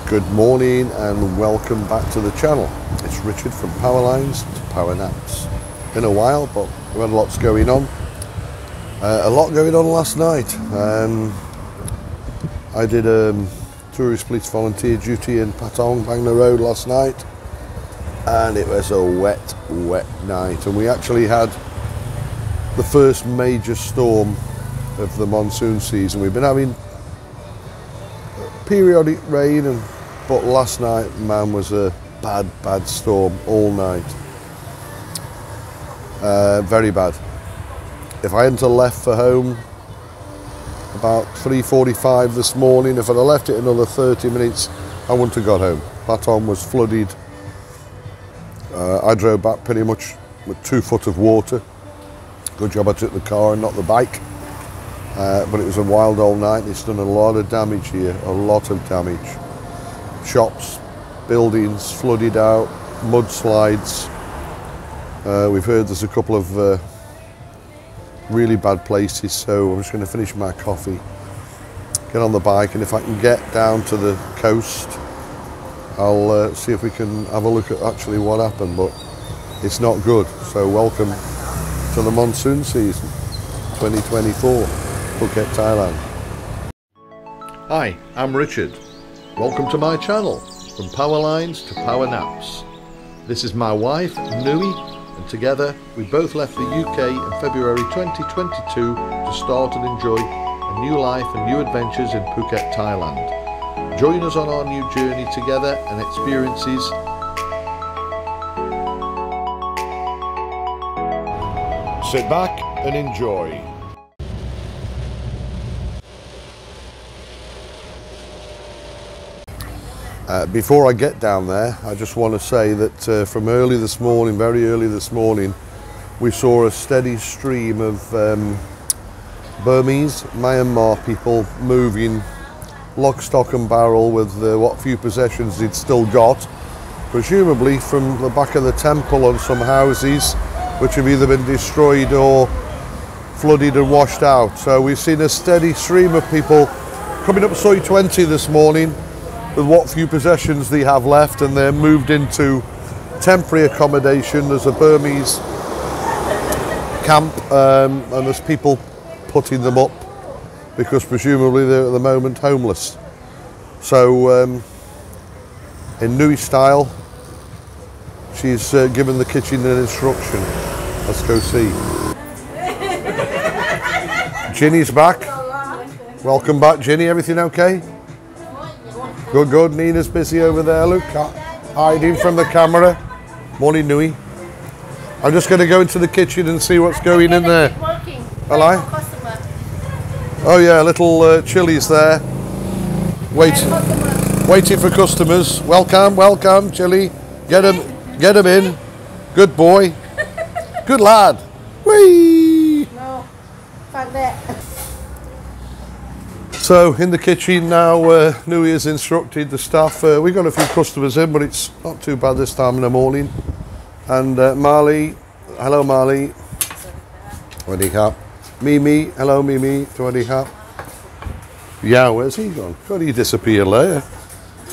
Good morning and welcome back to the channel. It's Richard from Power Lines to Power Naps. Been a while, but we've had lots going on. A lot going on last night. I did tourist police volunteer duty in Patong, Bangla Road last night, and it was a wet night. And we actually had the first major storm of the monsoon season. We've been having periodic rain, but last night, man, was a bad storm all night. Very bad. If I hadn't have left for home about 3:45 this morning, if I'd have left it another 30 minutes, I wouldn't have got home. Patong was flooded. I drove back pretty much with 2 foot of water. Good job I took the car and not the bike. But it was a wild old night. It's done a lot of damage here, a lot of damage. Shops, buildings flooded out, mudslides. We've heard there's a couple of really bad places, so I'm just going to finish my coffee, get on the bike, and if I can get down to the coast, I'll see if we can have a look at actually what happened, but it's not good. So welcome to the monsoon season 2024, Phuket, Thailand. Hi, I'm Richard. Welcome to my channel, From Power Lines to Power Naps. This is my wife, Nui, and together we both left the UK in February 2022 to start and enjoy a new life and new adventures in Phuket, Thailand. Join us on our new journey together and experiences. Sit back and enjoy. Before I get down there, I just want to say that from early this morning, very early this morning, we saw a steady stream of Burmese, Myanmar people moving lock, stock and barrel with what few possessions they'd still got, presumably from the back of the temple on some houses which have either been destroyed or flooded and washed out. So we've seen a steady stream of people coming up Soi 20 this morning with what few possessions they have left, and they're moved into temporary accommodation. There's a Burmese camp and there's people putting them up because presumably they're at the moment homeless. So in Nui style, she's given the kitchen an instruction. Let's go see. Ginny's back. Welcome back, Ginny. Everything okay? Good. Nina's busy over there, look, hiding from the camera. Morning, Nui. I'm just going to go into the kitchen and see what's going in there. Hello? Oh yeah, little chilies there. Waiting for customers. Welcome, chili. Get them in. Good boy. Good lad. Whee! No, fuck that. So in the kitchen now, Nui has instructed the staff. We've got a few customers in, but it's not too bad this time in the morning. And Marley, hello Marley. Sawasdee krap. Mimi, hello Mimi. Sawasdee krap. Yeah, where's he gone? God, he disappeared there.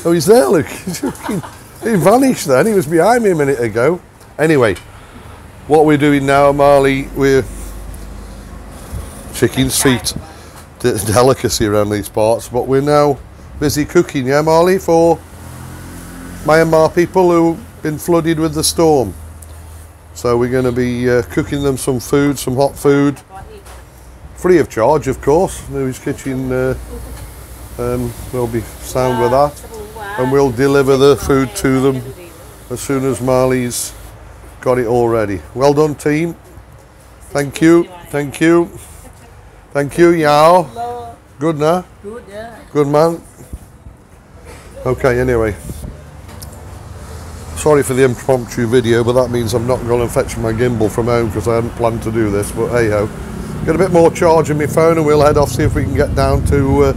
Oh, he's there, look. He vanished then. He was behind me a minute ago. Anyway, what we're doing now, Marley, we're chicken's feet. Delicacy around these parts, but we're now busy cooking, yeah Marley, for Myanmar people who've been flooded with the storm. So we're going to be cooking them some food, some hot food, free of charge of course. Nui's kitchen will be sound with that, and we'll deliver the food to them as soon as Marley's got it all ready. Well done team, thank you. Thank you, Yao. Good, nah? Good, yeah. Good, man. Okay, anyway. Sorry for the impromptu video, but that means I'm not going to fetch my gimbal from home because I hadn't planned to do this, but hey-ho. Get a bit more charge in my phone and we'll head off, see if we can get down to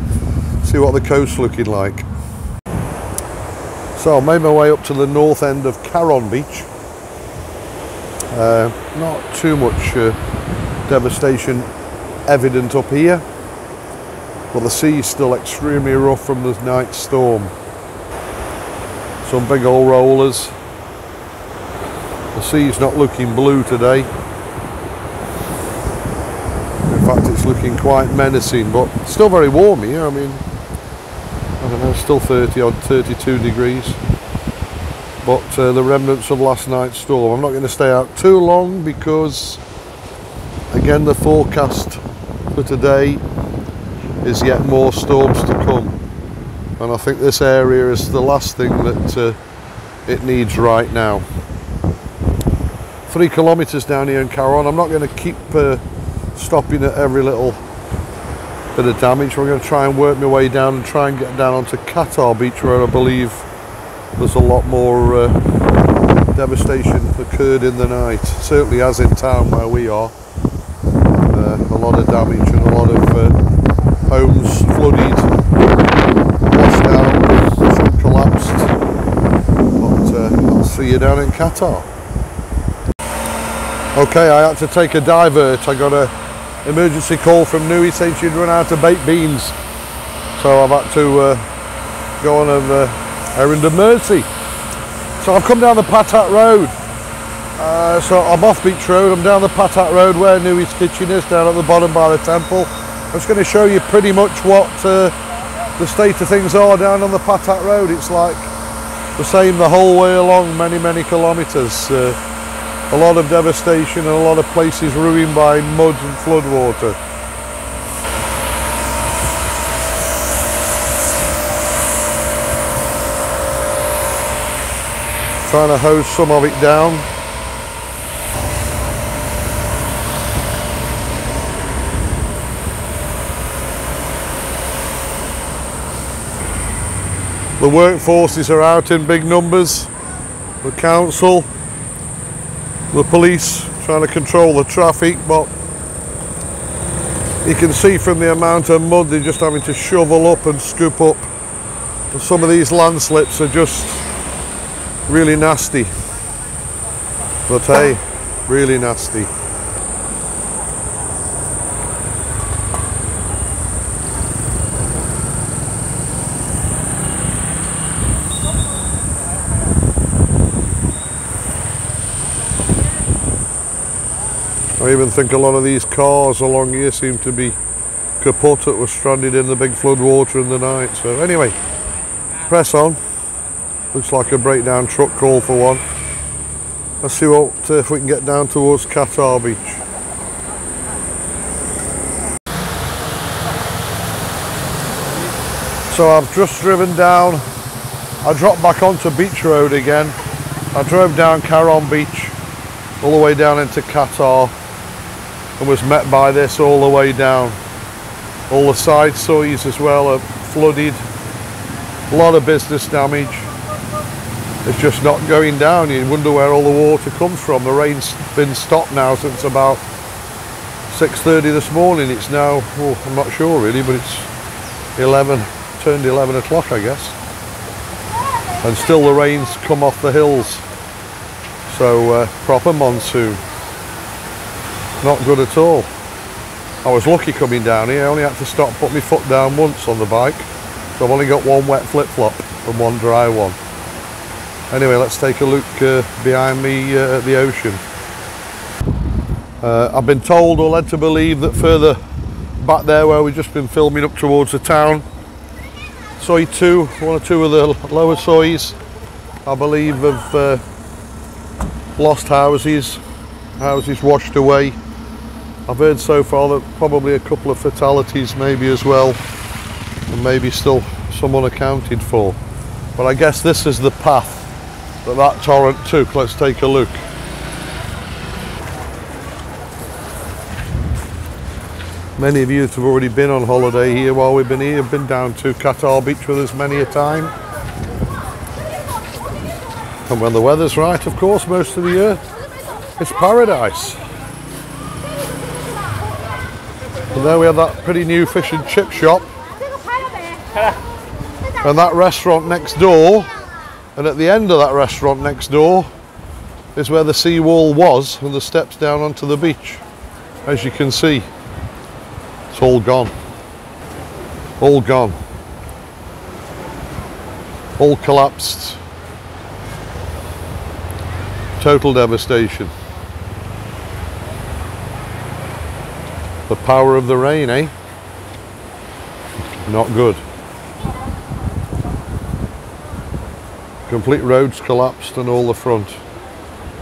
see what the coast's looking like. So I made my way up to the north end of Karon Beach. Not too much devastation evident up here, but the sea is still extremely rough from the night storm. Some big old rollers. The sea's not looking blue today. In fact, it's looking quite menacing, but still very warm here. I mean, I don't know, still 30 odd, 32 degrees. But the remnants of last night's storm. I'm not going to stay out too long because, again, the forecast for today is yet more storms to come. And I think this area is the last thing that it needs right now. 3 kilometres down here in Carron. I'm not going to keep stopping at every little bit of damage. We're going to try and work my way down and try and get down onto Qatar Beach, where I believe there's a lot more devastation occurred in the night. Certainly as in town where we are. A lot of damage and a lot of homes flooded, washed out, some collapsed. But I'll see you down in Qatar. Okay, I had to take a divert. I got an emergency call from Nui saying she'd run out of baked beans. So I've had to go on an errand of mercy. So I've come down the Patat Road. So I'm off Beach Road, I'm down the Patat Road where Nui's kitchen is, down at the bottom by the temple. I'm just going to show you pretty much what the state of things are down on the Patat Road. It's like the same the whole way along, many kilometres. A lot of devastation and a lot of places ruined by mud and flood water. Trying to hose some of it down. The workforces are out in big numbers. The council, the police trying to control the traffic, but you can see from the amount of mud they're just having to shovel up and scoop up. And some of these landslips are just really nasty. But hey, really nasty. I even think a lot of these cars along here seem to be kaput that were stranded in the big flood water in the night. So anyway, press on. Looks like a breakdown truck call for one. Let's see what if we can get down towards Qatar Beach. So I've just driven down. I dropped back onto Beach Road again. I drove down Carron Beach all the way down into Qatar and was met by this all the way down. All the side soys as well are flooded. A lot of business damage. It's just not going down. You wonder where all the water comes from. The rain's been stopped now since about 6:30 this morning. It's now, oh, I'm not sure really, but it's 11, turned 11 o'clock I guess. And still the rain's come off the hills. So proper monsoon. Not good at all. I was lucky coming down here. I only had to stop and put my foot down once on the bike. So I've only got one wet flip-flop and one dry one. Anyway, let's take a look behind me at the ocean. I've been told or led to believe that further back there where we've just been filming up towards the town, Soi 2, one or two of the lower soys, I believe have lost houses washed away. I've heard so far that probably a couple of fatalities maybe as well, and maybe still some unaccounted for. But I guess this is the path that torrent took. Let's take a look. Many of you have already been on holiday here while we've been here. I've been down to Qatar Beach with us many a time. And when the weather's right, of course, most of the year, it's paradise. And there we have that pretty new fish and chip shop. And that restaurant next door. And at the end of that restaurant next door is where the seawall was and the steps down onto the beach. As you can see, it's all gone. All gone. All collapsed. Total devastation. The power of the rain, eh? Not good. Complete roads collapsed and all the front.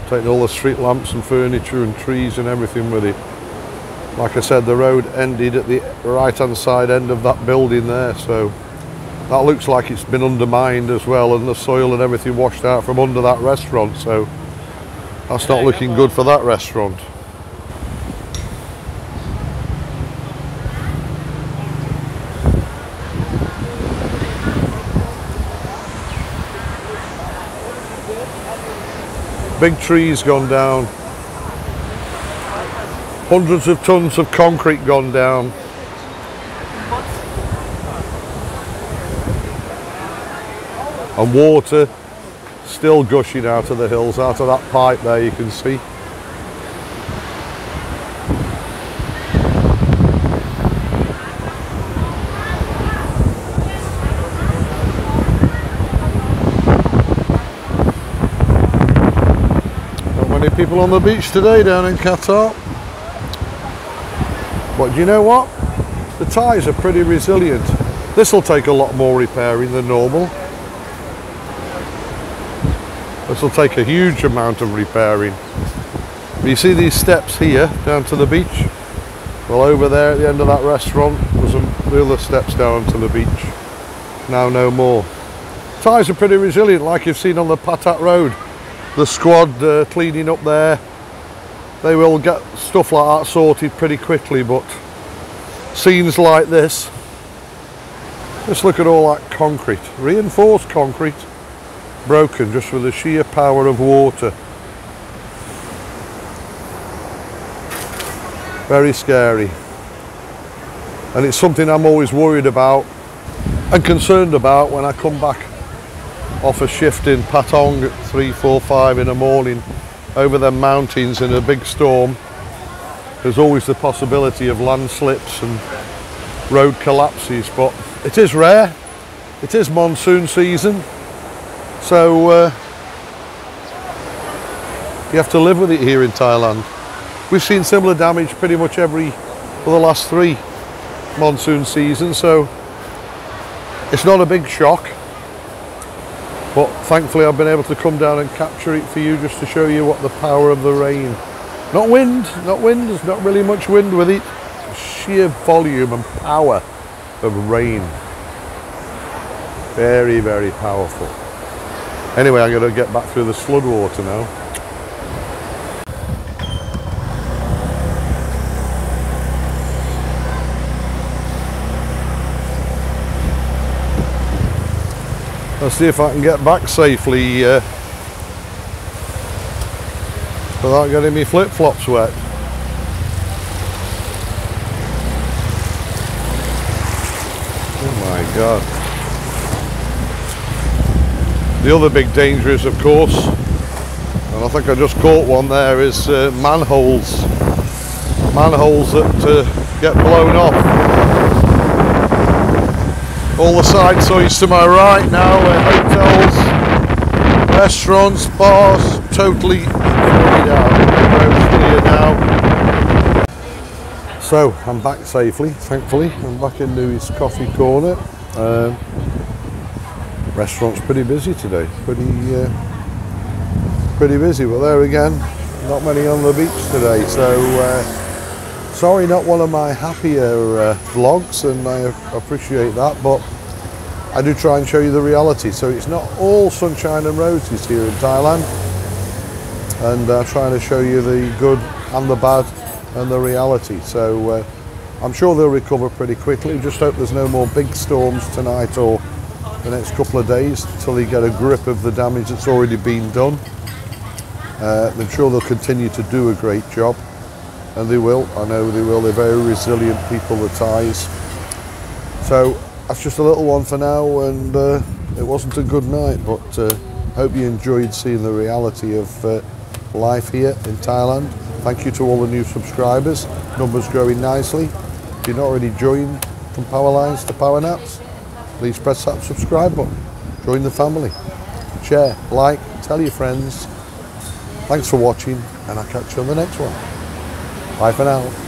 Taking all the street lamps and furniture and trees and everything with it. Like I said, the road ended at the right hand side end of that building there, so that looks like it's been undermined as well, and the soil and everything washed out from under that restaurant, so that's not looking good for that restaurant. Big trees gone down. Hundreds of tons of concrete gone down. And water still gushing out of the hills, out of that pipe there you can see. Not many people on the beach today down in Qatar. But do you know what? The tyres are pretty resilient. This will take a lot more repairing than normal. This will take a huge amount of repairing. But you see these steps here down to the beach? Well, over there at the end of that restaurant was the other steps down to the beach. Now no more. Tyres are pretty resilient, like you've seen on the Patat Road. The squad cleaning up there. They will get stuff like that sorted pretty quickly, but scenes like this, just look at all that concrete, reinforced concrete, broken just with the sheer power of water. Very scary. And it's something I'm always worried about and concerned about when I come back off a shift in Patong at 3, 4, 5 in the morning over them mountains in a big storm. There's always the possibility of landslips and road collapses, but it is rare. It is monsoon season, so you have to live with it here in Thailand. We've seen similar damage pretty much for the last 3 monsoon seasons, so it's not a big shock. But thankfully I've been able to come down and capture it for you just to show you what the power of the rain. Not wind, there's not really much wind with it. Sheer volume and power of rain. Very, very powerful. Anyway, I'm going to get back through the flood water now. Let's see if I can get back safely without getting my flip-flops wet. Oh my God. The other big danger is, of course, and I think I just caught one there, is manholes. Manholes that get blown off. All the side sites to my right now are hotels, restaurants, bars, totally flooded out. The road's clear now. So I'm back safely, thankfully. I'm back in Louis' Coffee Corner. Restaurant's pretty busy today, pretty busy. But there again, not many on the beach today. So sorry, not one of my happier vlogs, and I appreciate that, but I do try and show you the reality. So it's not all sunshine and roses here in Thailand, and I'm trying to show you the good and the bad and the reality. So I'm sure they'll recover pretty quickly. Just hope there's no more big storms tonight or the next couple of days until they get a grip of the damage that's already been done. I'm sure they'll continue to do a great job. And they will, I know they will. They're very resilient people, the Thais. So that's just a little one for now, and it wasn't a good night, but hope you enjoyed seeing the reality of life here in Thailand. Thank you to all the new subscribers. Numbers growing nicely. If you're not already joined from Powerlines to Powernaps, please press that subscribe button. Join the family. Share, like, tell your friends. Thank Thanks for watching, and I'll catch you on the next one. Bye for now.